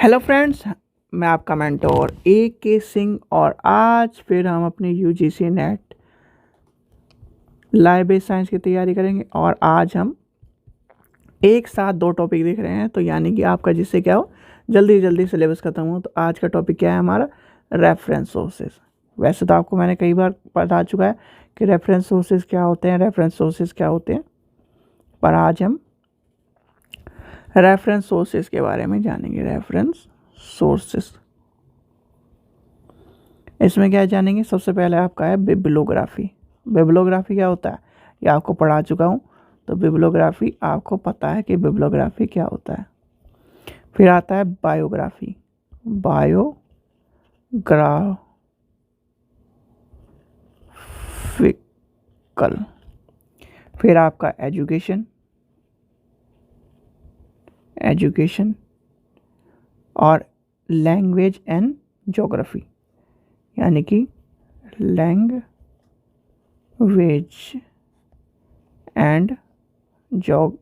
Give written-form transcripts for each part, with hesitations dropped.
Hello friends, मैं आपका mentor AK Singh और आज फिर हम अपने UGC net live based science की तैयारी करेंगे। और आज हम एक साथ दो टॉपिक देख रहे हैं, तो यानी कि आपका जिससे क्या हो जल्दी जल्दी सिलेबस खत्म हो। तो आज का टॉपिक क्या है हमारा? Reference sources. वैसे तो आपको मैंने कई बार बता चुका है कि रेफरेंस सोर्सेज क्या होते हैं, रेफरेंस सोर्सेज क्या होते हैं, पर आज हम रेफरेंस सोर्सेज के बारे में जानेंगे। रेफरेंस सोर्सेज, इसमें क्या जानेंगे? सबसे पहले आपका है बिब्लियोग्राफी। बिब्लियोग्राफी क्या होता है ये आपको पढ़ा चुका हूँ, तो बिब्लियोग्राफी आपको पता है कि बिब्लियोग्राफी क्या होता है। फिर आता है बायोग्राफी, बायोग्राफिकल। फिर आपका एजुकेशन और लैंग्वेज एंड ज्योग्राफी, यानी कि लैंग्वेज एंड ज्योग्राफिकल्स।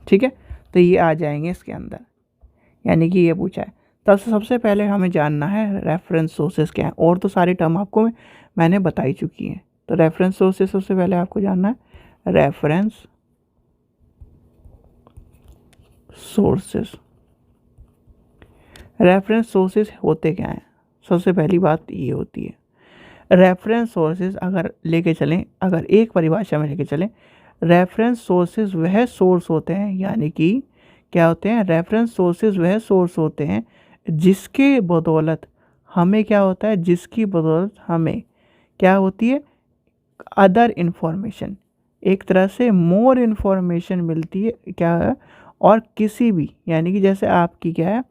ठीक है, तो ये आ जाएंगे इसके अंदर, यानी कि ये पूछा है। तब सबसे पहले हमें जानना है रेफरेंस सोर्सेज क्या है। और तो सारी टर्म आपको मैंने बताई चुकी हैं। तो रेफरेंस सोर्सेज सबसे पहले आपको जानना है। रेफरेंस सोर्सेज होते क्या हैं? सबसे पहली बात ये होती है, रेफरेंस सोर्सेज अगर लेके चलें, अगर एक परिभाषा में लेके चलें, रेफरेंस सोर्सेज वह सोर्स होते हैं, यानी कि क्या होते हैं? रेफरेंस सोर्सेज वह सोर्स होते हैं जिसके बदौलत हमें क्या होता है, जिसकी बदौलत हमें क्या होती है? अदर इन्फॉर्मेशन, एक तरह से मोर इन्फॉर्मेशन मिलती है। क्या है? और किसी भी, यानी कि जैसे आपकी क्या है,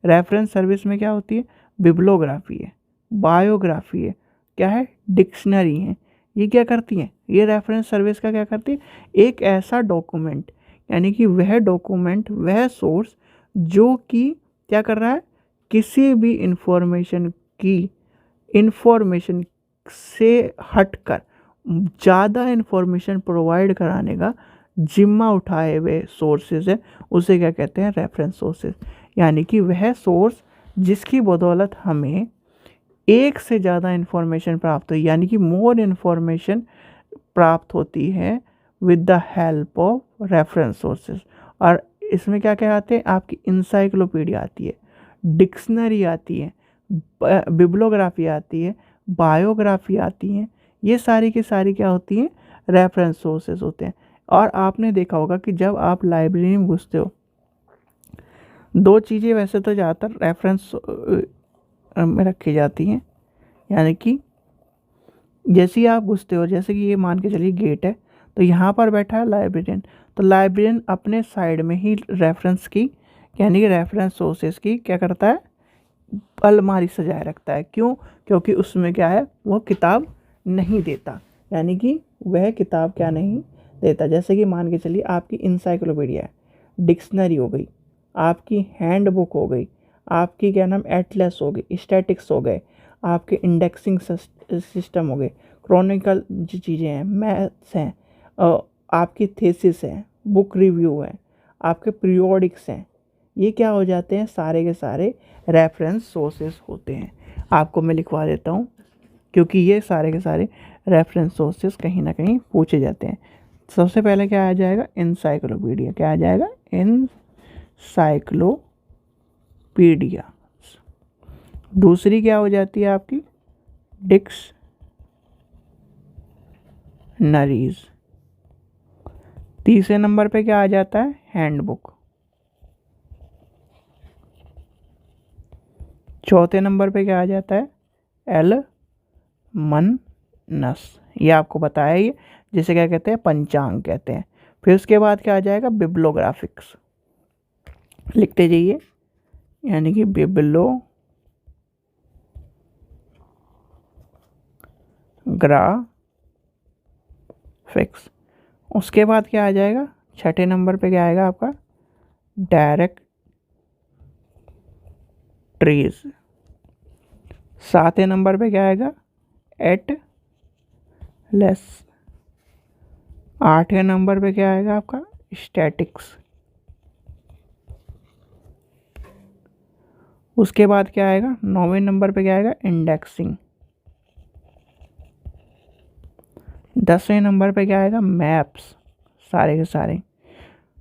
रेफरेंस सर्विस में क्या होती है? बिब्लियोग्राफी है, बायोग्राफी है, क्या है? डिक्शनरी है। ये क्या करती हैं? ये रेफरेंस सर्विस का क्या करती है? एक ऐसा डॉक्यूमेंट, यानी कि वह डॉक्यूमेंट, वह सोर्स जो कि क्या कर रहा है? किसी भी इंफॉर्मेशन से हटकर ज़्यादा इन्फॉर्मेशन प्रोवाइड कराने का जिम्मा उठाए हुए सोर्सेज है, उसे क्या कहते हैं? Reference sources. यानी कि वह सोर्स जिसकी बदौलत हमें एक से ज़्यादा इन्फॉर्मेशन प्राप्त हुई, यानी कि मोर इन्फॉर्मेशन प्राप्त होती है with the help of reference sources. और इसमें क्या क्या आते हैं? आपकी इंसाइक्लोपीडिया आती है, डिक्शनरी आती है, बिब्लियोग्राफी आती है, बायोग्राफी आती है। ये सारी की सारी क्या होती हैं? रेफरेंस सोर्सेज होते हैं। और आपने देखा होगा कि जब आप लाइब्रेरी में घुसते हो, दो चीज़ें वैसे तो ज़्यादातर रेफरेंस में रखी जाती हैं, यानी कि जैसे ही आप घुसते हो, जैसे कि ये मान के चलिए गेट है, तो यहाँ पर बैठा है लाइब्रेरियन, तो लाइब्रेरियन अपने साइड में ही रेफरेंस की, यानी कि रेफरेंस सोर्सेज की क्या करता है? अलमारी सजाए रखता है। क्यों? क्योंकि उसमें क्या है? वो किताब नहीं देता, यानी कि वह किताब क्या नहीं देता। जैसे कि मान के चलिए आपकी इंसाइक्लोपीडिया है, डिक्शनरी हो गई, आपकी हैंड बुक हो गई, आपकी क्या नाम एटलस हो गई, स्टैटिक्स हो गए, आपके इंडेक्सिंग सिस्टम हो गए, क्रॉनिकल जो चीज़ें हैं, मैथ्स हैं, आपकी थीसिस है, बुक रिव्यू है, आपके पीरियोडिक्स हैं, ये क्या हो जाते हैं? सारे के सारे रेफरेंस सोर्सेस होते हैं। आपको मैं लिखवा देता हूँ, क्योंकि ये सारे के सारे रेफरेंस सोर्सेस कहीं ना कहीं पूछे जाते हैं। सबसे पहले क्या आ जाएगा? इंसाइक्लोपीडिया। क्या आ जाएगा? इंसाइक्लोपीडिया। दूसरी क्या हो जाती है आपकी? डिक्शनरीज। तीसरे नंबर पे क्या आ जाता है? हैंडबुक। चौथे नंबर पे क्या आ जाता है? एलमनस। ये आपको बताया ही, जिसे क्या कहते हैं? पंचांग कहते हैं। फिर उसके बाद क्या आ जाएगा? बिब्लियोग्राफिक्स। लिखते जाइए, यानी कि बिब्लियोग्राफिक्स। उसके बाद क्या आ जाएगा? छठे नंबर पे क्या आएगा आपका? डायरेक्टरीज। सातवें नंबर पे क्या आएगा? एटलस। 8वें नंबर पे क्या आएगा आपका? स्टैटिक्स। उसके बाद क्या आएगा? 9वें नंबर पे क्या आएगा? इंडेक्सिंग। 10वें नंबर पे क्या आएगा? मैप्स, सारे के सारे।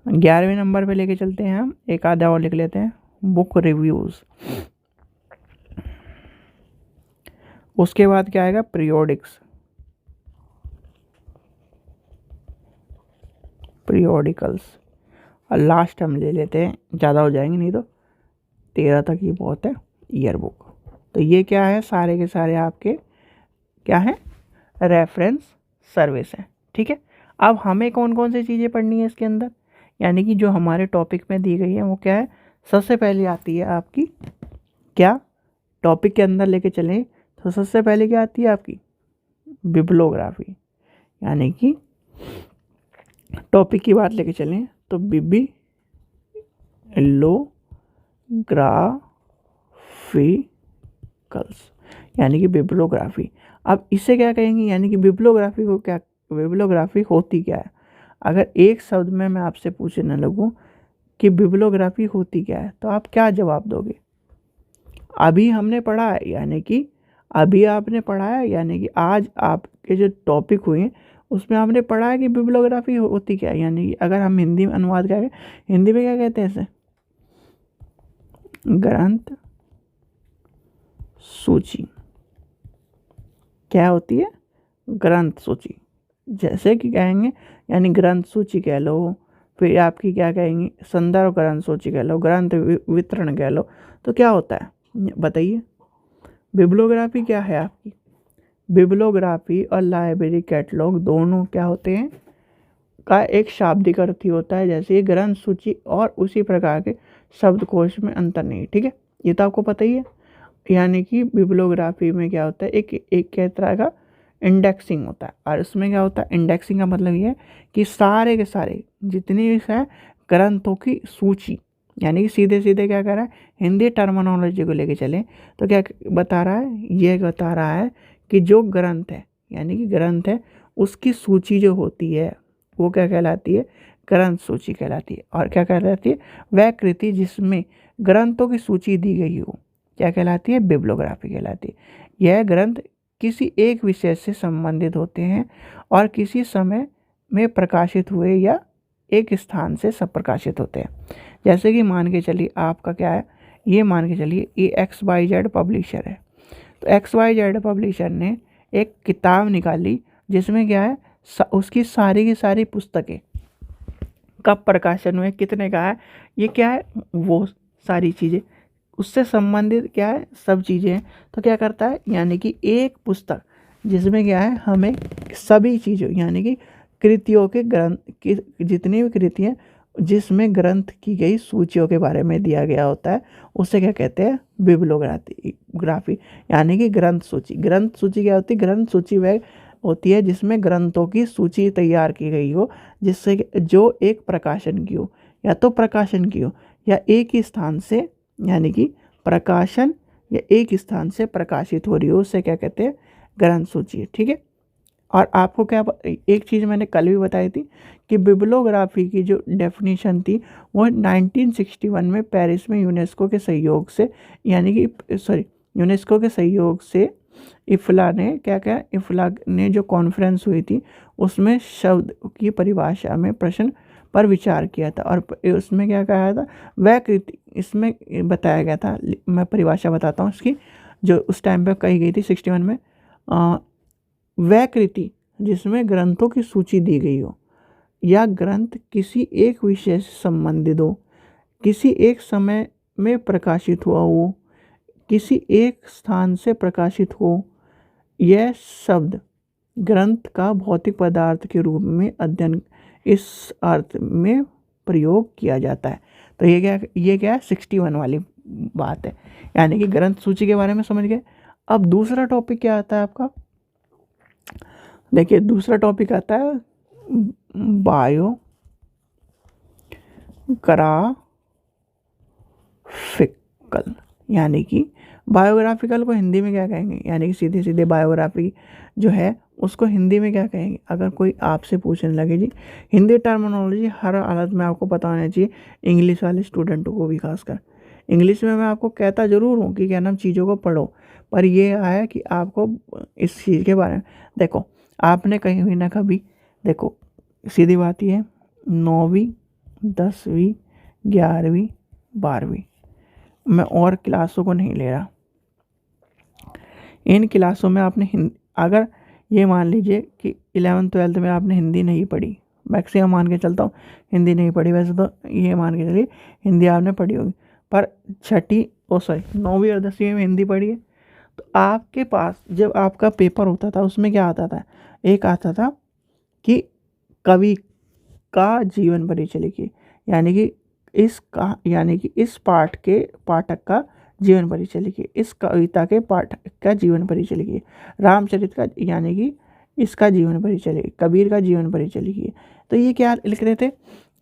11वें नंबर पे लेके चलते हैं हम, एक आधा और लिख लेते हैं, बुक रिव्यूज़। उसके बाद क्या आएगा? पीरियोडिक्स, पीरियोडिकल्स। और लास्ट हम ले लेते हैं, ज़्यादा हो जाएंगे नहीं तो, 13 तक ही बहुत है, ईयर बुक। तो ये क्या है? सारे के सारे आपके क्या है? रेफरेंस सर्विस है। ठीक है। अब हमें कौन कौन सी चीज़ें पढ़नी है इसके अंदर, यानी कि जो हमारे टॉपिक में दी गई है वो क्या है? सबसे पहले आती है आपकी क्या? टॉपिक के अंदर लेके चलें तो सबसे पहले क्या आती है आपकी? बिब्लोग्राफी। यानी कि टॉपिक की बात लेके चलें तो बिब्लोग्राफिकल्स, यानी कि बिब्लोग्राफी। अब इसे क्या कहेंगे? यानी कि बिब्लोग्राफी को क्या, बिब्लोग्राफी होती क्या है? अगर एक शब्द में मैं आपसे पूछने लगूं कि बिब्लोग्राफी होती क्या है, तो आप क्या जवाब दोगे? अभी हमने पढ़ा है, यानी कि अभी आपने पढ़ा है, यानी कि आज आपके जो टॉपिक हुए उसमें आपने पढ़ा है कि बिब्लोग्राफी होती क्या है। यानी कि अगर हम हिंदी में अनुवाद करें, हिंदी में क्या कहते हैं इसे? ग्रंथ सूची। क्या होती है? ग्रंथ सूची। जैसे कि कहेंगे, यानी ग्रंथ सूची कह लो, फिर आपकी क्या कहेंगे? संदर्भ ग्रंथ सूची कह लो, ग्रंथ वितरण कह लो। तो क्या होता है बताइए? बिब्लोग्राफी क्या है आपकी? बिब्लोग्राफी और लाइब्रेरी कैटलॉग दोनों क्या होते हैं? का एक शाब्दिक अर्थ ही होता है, जैसे ग्रंथ सूची और उसी प्रकार के शब्दकोश में अंतर नहीं। ठीक है, ये तो आपको पता ही है। यानी कि बिब्लोग्राफी में क्या होता है? एक क्या तरह का इंडेक्सिंग होता है, और उसमें क्या होता है? इंडेक्सिंग का मतलब ये है कि सारे के सारे जितनी भी है ग्रंथों की सूची। यानी कि सीधे सीधे क्या कर रहा है? हिंदी टर्मिनोलॉजी को लेके चलें तो क्या बता रहा है? ये बता रहा है कि जो ग्रंथ है, यानी कि ग्रंथ है, उसकी सूची जो होती है वो क्या कहलाती है? ग्रंथ सूची कहलाती है। और क्या कहलाती है? वह कृति जिसमें ग्रंथों की सूची दी गई हो क्या कहलाती है? बिब्लोग्राफी कहलाती है। यह ग्रंथ किसी एक विषय से संबंधित होते हैं और किसी समय में प्रकाशित हुए या एक स्थान से सब प्रकाशित होते हैं। जैसे कि मान के चलिए आपका क्या है? ये मान के चलिए ये XYZ पब्लिशर है, तो XYZ पब्लिशर ने एक किताब निकाली जिसमें क्या है? उसकी सारी की सारी पुस्तकें कब प्रकाशन हुए, कितने का है, ये क्या है? वो सारी चीज़ें उससे संबंधित क्या है? सब चीज़ें हैं। तो क्या करता है? यानी कि एक पुस्तक जिसमें क्या है? हमें सभी चीज़ों, यानी कि कृतियों के ग्रंथ की जितनी भी कृतियाँ जिसमें ग्रंथ की गई सूचियों के बारे में दिया गया होता है, उसे क्या कहते हैं? बिब्लोग्राफी, यानी कि ग्रंथ सूची। ग्रंथ सूची क्या होती है? ग्रंथ सूची वह होती है जिसमें ग्रंथों की सूची तैयार की गई हो, जिससे जो एक प्रकाशन की हो, या तो प्रकाशन की हो, या एक ही स्थान से, यानी कि प्रकाशन या एक स्थान से प्रकाशित हो रही हो, उससे क्या कहते हैं? ग्रंथ सूची। ठीक है। और आपको क्या एक चीज़ मैंने कल भी बताई थी कि बिब्लोग्राफी की जो डेफिनेशन थी वो 1961 में पेरिस में यूनेस्को के सहयोग से, यानी कि यूनेस्को के सहयोग से इफ्ला ने क्या क्या इफ्ला ने जो कॉन्फ्रेंस हुई थी उसमें शब्द की परिभाषा में प्रश्न पर विचार किया था। और उसमें क्या कहा था? वह कृति, इसमें बताया गया था, मैं परिभाषा बताता हूँ इसकी, जो उस टाइम पे कही गई थी 61 में। वह कृति जिसमें ग्रंथों की सूची दी गई हो, या ग्रंथ किसी एक विषय से संबंधित हो, किसी एक समय में प्रकाशित हुआ हो, किसी एक स्थान से प्रकाशित हो, यह शब्द ग्रंथ का भौतिक पदार्थ के रूप में अध्ययन इस अर्थ में प्रयोग किया जाता है। तो ये क्या है? 61 वाली बात है, यानी कि ग्रंथ सूची के बारे में समझ गए। अब दूसरा टॉपिक क्या आता है आपका? देखिए दूसरा टॉपिक आता है बायोग्राफिकल। यानी कि बायोग्राफिकल को हिंदी में क्या कहेंगे, यानी कि सीधे सीधे बायोग्राफी जो है उसको हिंदी में क्या कहेंगे। अगर कोई आपसे पूछने लगे जी, हिंदी टर्मिनोलॉजी हर हालत में आपको पता होना चाहिए, इंग्लिश वाले स्टूडेंटों को भी खासकर। इंग्लिश में मैं आपको कहता ज़रूर हूँ कि क्या नाम चीज़ों को पढ़ो, पर यह आया कि आपको इस चीज़ के बारे में देखो, आपने कहीं भी ना कभी देखो, सीधी बात यह है 9वीं 10वीं 11वीं 12वीं, मैं और क्लासों को नहीं ले रहा, इन क्लासों में आपने हिंदी, अगर ये मान लीजिए कि 11th 12th में आपने हिंदी नहीं पढ़ी, मैक्सिमम मान के चलता हूँ हिंदी नहीं पढ़ी, वैसे तो ये मान के चलिए हिंदी आपने पढ़ी होगी, पर 9वीं और 10वीं में हिंदी पढ़ी है, तो आपके पास जब आपका पेपर होता था उसमें क्या आता था, एक आता था कि कवि का जीवन परिचय लिखिए, यानी कि इस पाठ के पाठक का जीवन परिचय लिखिए, इस कविता के पाठक का जीवन परिचय लिखिए, रामचरित का यानी कि इसका जीवन परिचय लिखिए, कबीर का जीवन परिचय लिखिए। तो ये क्या लिख रहे थे,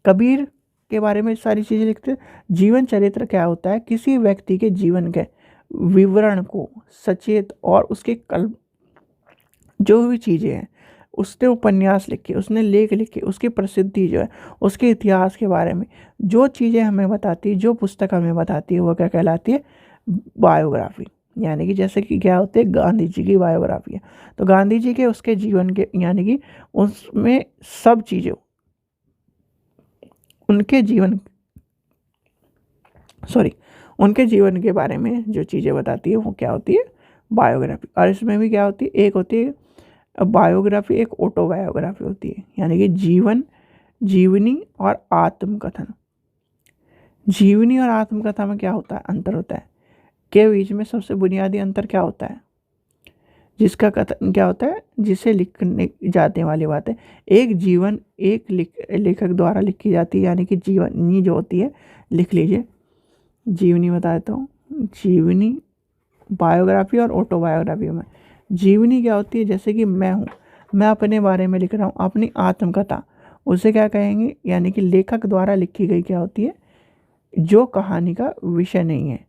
कबीर के बारे में सारी चीज़ें लिखते। जीवन चरित्र क्या होता है, किसी व्यक्ति के जीवन के विवरण को सचेत और उसके कल्प जो भी चीज़ें हैं, उसने उपन्यास लिखे, उसने लेख लिखे, उसकी प्रसिद्धि जो है, उसके इतिहास के बारे में जो चीज़ें हमें बताती है, जो पुस्तक हमें बताती है, वो क्या कहलाती है, बायोग्राफी। यानी कि जैसे कि क्या होते हैं, गांधी जी की बायोग्राफी है, तो गांधी जी के उसके जीवन के यानी कि उसमें सब चीज़ें उनके जीवन उनके जीवन के बारे में जो चीज़ें बताती है वो क्या होती है, बायोग्राफी। और इसमें भी क्या होती है, एक होती है बायोग्राफी, एक ऑटोबायोग्राफी होती है, यानी कि जीवनी और आत्मकथन। जीवनी और आत्मकथा में क्या होता है, अंतर होता है, के बीच में सबसे बुनियादी अंतर क्या होता है, जिसका कथन क्या होता है, जिसे लिखने जाने वाली बात है, एक जीवन एक लेखक द्वारा लिखी जाती है, यानी कि जीवनी जो होती है, लिख लीजिए जीवनी बता देता हूँ, जीवनी बायोग्राफी और ऑटोबायोग्राफी में जीवनी क्या होती है, जैसे कि मैं अपने बारे में लिख रहा हूँ, अपनी आत्मकथा, उसे क्या कहेंगे, यानी कि लेखक द्वारा लिखी गई क्या होती है, जो कहानी का विषय नहीं है,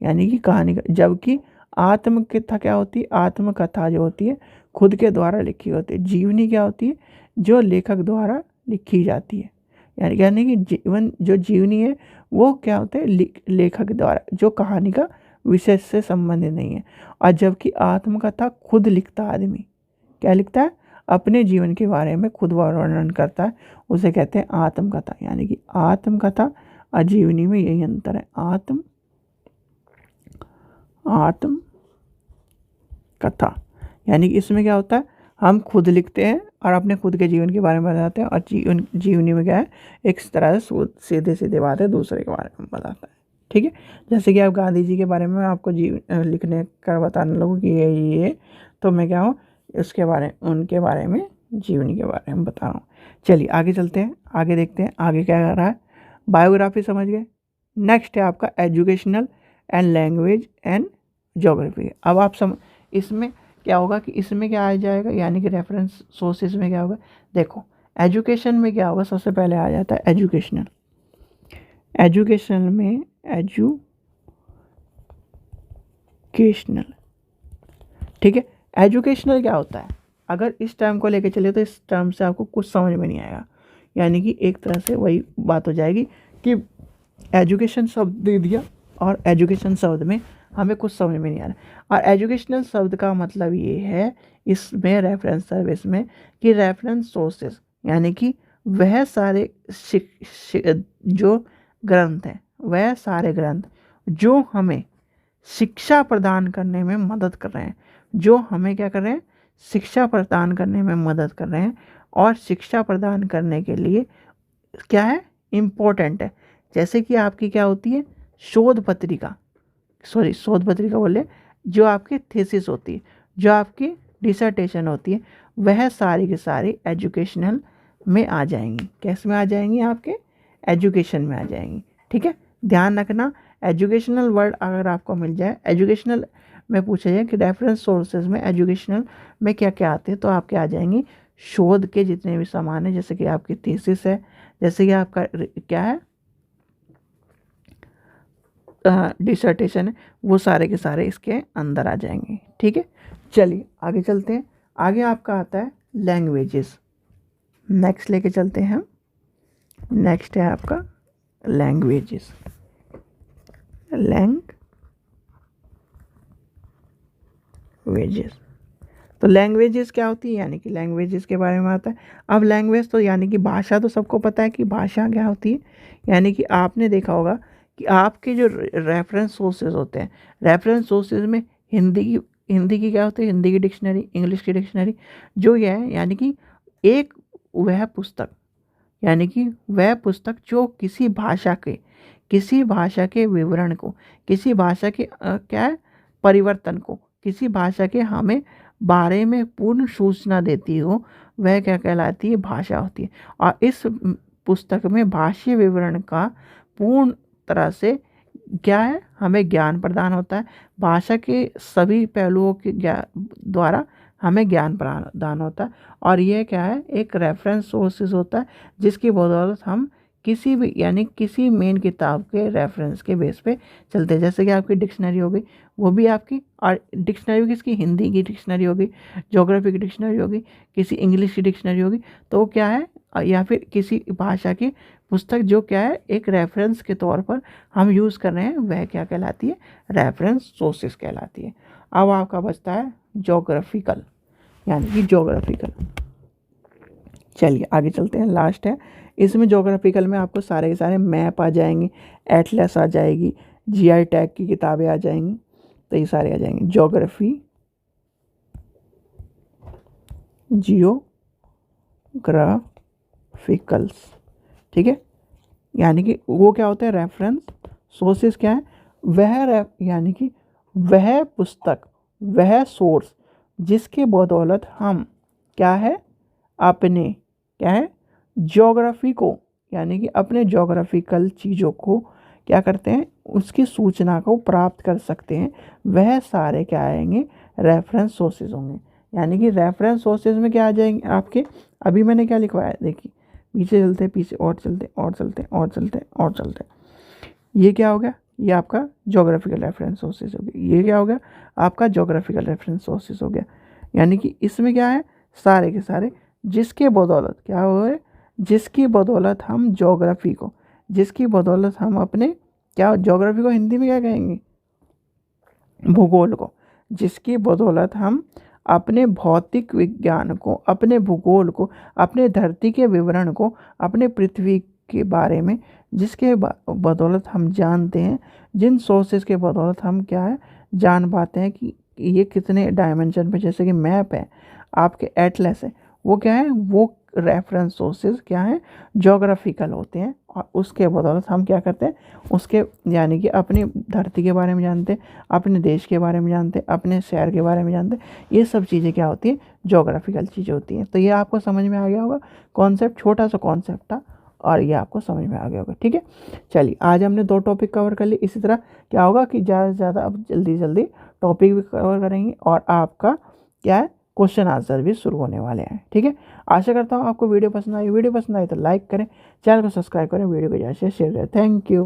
यानी कि कहानी का। जबकि आत्मकथा क्या होती है, आत्मकथा जो होती है खुद के द्वारा लिखी होती है। जीवनी क्या होती है, जो लेखक द्वारा लिखी जाती है, यानी कि जीवन जो जीवनी है वो क्या होता है, लेखक द्वारा, जो कहानी का विषय से संबंधित नहीं है। और जबकि आत्मकथा खुद लिखता आदमी क्या लिखता है, अपने जीवन के बारे में खुद वर्णन करता है, उसे कहते हैं आत्मकथा। यानी कि आत्मकथा और जीवनी में यही अंतर है, आत्म कथा, यानी कि इसमें क्या होता है, हम खुद लिखते हैं और अपने खुद के जीवन के बारे में बताते हैं, और जीवनी में क्या है, एक तरह से सीधे सीधे बात है दूसरे के बारे में बताता है। ठीक है, जैसे कि आप गांधी जी के बारे में आपको लिखने का बताने लगूँ कि ये तो मैं क्या हूँ, उसके बारे उनके बारे में जीवनी के बारे में बता रहा हूँ। चलिए आगे चलते हैं, आगे देखते हैं आगे क्या कर रहा है। बायोग्राफी समझ गए। नेक्स्ट है आपका educational and language and geography. अब आप इसमें क्या होगा कि इसमें क्या आ जाएगा, यानी कि रेफरेंस सोर्सेज में क्या होगा, देखो एजुकेशन में क्या होगा, सबसे पहले आ जाता है एजुकेशनल में एजुकेशनल। ठीक है, एजुकेशनल क्या होता है, अगर इस टर्म को लेके चले तो इस टर्म से आपको कुछ समझ में नहीं आएगा, यानी कि एक तरह से वही बात हो जाएगी कि एजुकेशन शब्द दे दिया और एजुकेशन शब्द में हमें कुछ समझ में नहीं आ रहा। और एजुकेशनल शब्द का मतलब ये है इसमें रेफरेंस सर्विस में कि रेफरेंस सोर्सेस, यानी कि वह सारे जो ग्रंथ हैं, वह सारे ग्रंथ जो हमें शिक्षा प्रदान करने में मदद कर रहे हैं, जो हमें क्या कर रहे हैं, शिक्षा प्रदान करने में मदद कर रहे हैं, और शिक्षा प्रदान करने के लिए क्या है, इम्पोर्टेंट है। जैसे कि आपकी क्या होती है, शोध पत्रिका बोले, जो आपकी थीसिस होती है, जो आपकी डिसर्टेशन होती है, वह सारी की सारी एजुकेशनल में आ जाएंगी। कैसे में आ जाएंगी, आपके एजुकेशन में आ जाएंगी। ठीक है, ध्यान रखना, एजुकेशनल वर्ड अगर आपको मिल जाए, एजुकेशनल में पूछा जाए कि रेफरेंस सोर्सेज में एजुकेशनल में क्या क्या आते हैं, तो आपके आ जाएंगी शोध के जितने भी सामान है, जैसे कि आपकी थीसिस है, जैसे कि आपका क्या है, डिसर्टेशन है वो सारे के सारे इसके अंदर आ जाएंगे। ठीक है, चलिए आगे चलते हैं। आगे आपका आता है लैंग्वेजेस। नेक्स्ट लेके चलते हैं हम। नेक्स्ट है आपका लैंग्वेजेस। लैंग्वेजेस, तो लैंग्वेजेस क्या होती है, यानी कि लैंग्वेजेस के बारे में आता है। अब लैंग्वेज तो यानी कि भाषा, तो सबको पता है कि भाषा क्या होती है। यानी कि आपने देखा होगा कि आपके जो रेफरेंस सोर्सेज होते हैं, रेफरेंस सोर्सेज में हिंदी की क्या होती है, हिंदी की डिक्शनरी, इंग्लिश की डिक्शनरी, जो ये है यानी कि एक वह पुस्तक, यानी कि वह पुस्तक जो किसी भाषा के विवरण को, किसी भाषा के क्या है, परिवर्तन को, किसी भाषा के हमें बारे में पूर्ण सूचना देती हो, वह क्या कहलाती है, भाषा होती है। और इस पुस्तक में भाषीय विवरण का पूर्ण तरह से क्या है, हमें ज्ञान प्रदान होता है। भाषा के सभी पहलुओं के द्वारा हमें ज्ञान प्रदान होता है। और यह क्या है, एक रेफरेंस सोर्सेज होता है जिसकी बदौलत हम किसी भी यानी किसी मेन किताब के रेफरेंस के बेस पे चलते हैं। जैसे कि आपकी डिक्शनरी हो गई, वो भी आपकी, और डिक्शनरी किसकी, हिंदी की डिक्शनरी होगी, ज्योग्राफी की डिक्शनरी होगी, किसी इंग्लिश की डिक्शनरी होगी, तो क्या है, या फिर किसी भाषा की पुस्तक जो क्या है एक रेफरेंस के तौर पर हम यूज़ कर रहे हैं, वह क्या कहलाती है, रेफरेंस सोर्सेस कहलाती है। अब आपका बचता है ज्योग्राफिकल, यानी कि ज्योग्राफिकल। चलिए आगे चलते हैं, लास्ट है इसमें। ज्योग्राफिकल में आपको सारे के सारे मैप आ जाएंगे, एटलस आ जाएगी, जीआई टैग की किताबें आ जाएंगी, तो ये सारे आ जाएंगे जियोग्राफिकल्स। ठीक है, यानी कि वो क्या होता है, रेफरेंस सोर्सेस क्या है, यानी कि वह पुस्तक, वह सोर्स जिसके बदौलत हम क्या है, अपने क्या है, ज्योग्राफी को, यानी कि अपने ज्योग्राफिकल चीज़ों को क्या करते हैं, उसकी सूचना को प्राप्त कर सकते हैं, वह सारे क्या आएंगे, रेफरेंस सोर्सेज होंगे। यानी कि रेफरेंस सोर्सेज में क्या आ जाएंगे आपके, अभी मैंने क्या लिखवाया देखिए, पीछे चलते पीछे और चलते और चलते और चलते और चलते, ये क्या हो गया, ये आपका ज्योग्राफिकल रेफरेंस सोर्सेज हो गया। ये क्या हो गया, आपका ज्योग्राफिकल रेफरेंस सोर्सेज हो गया। यानी कि इसमें क्या है, सारे के सारे जिसके बदौलत क्या हो है, जिसकी बदौलत हम ज्योग्राफी को, जिसकी बदौलत हम अपने क्या, ज्योग्राफी को हिंदी में क्या कहेंगे, भूगोल को, जिसकी बदौलत हम अपने भौतिक विज्ञान को, अपने भूगोल को, अपने धरती के विवरण को, अपने पृथ्वी के बारे में जिसके बदौलत हम जानते हैं, जिन सोर्सेज के बदौलत हम क्या है, जान पाते हैं कि ये कितने डायमेंशन पे, जैसे कि मैप है, आपके एटलस है, वो क्या है, वो रेफरेंस सोर्सेज क्या है, ज्योग्राफिकल होते हैं। और उसके बदौलत हम क्या करते हैं, उसके यानी कि अपनी धरती के बारे में जानते हैं, अपने देश के बारे में जानते हैं, अपने शहर के बारे में जानते हैं। ये सब चीज़ें क्या होती हैं, ज्योग्राफिकल चीज़ें होती हैं। तो ये आपको समझ में आ गया होगा, कॉन्सेप्ट छोटा सा कॉन्सेप्ट था और ये आपको समझ में आ गया होगा। ठीक है, चलिए आज हमने 2 टॉपिक कवर कर लिए। इसी तरह क्या होगा कि ज़्यादा से ज़्यादा अब जल्दी जल्दी टॉपिक भी कवर करेंगे और आपका क्या है, क्वेश्चन आंसर भी शुरू होने वाले हैं। ठीक है, आशा करता हूँ आपको वीडियो पसंद आई। वीडियो पसंद आई तो लाइक करें, चैनल को सब्सक्राइब करें, वीडियो को ज़्यादा से शेयर करें। Thank you.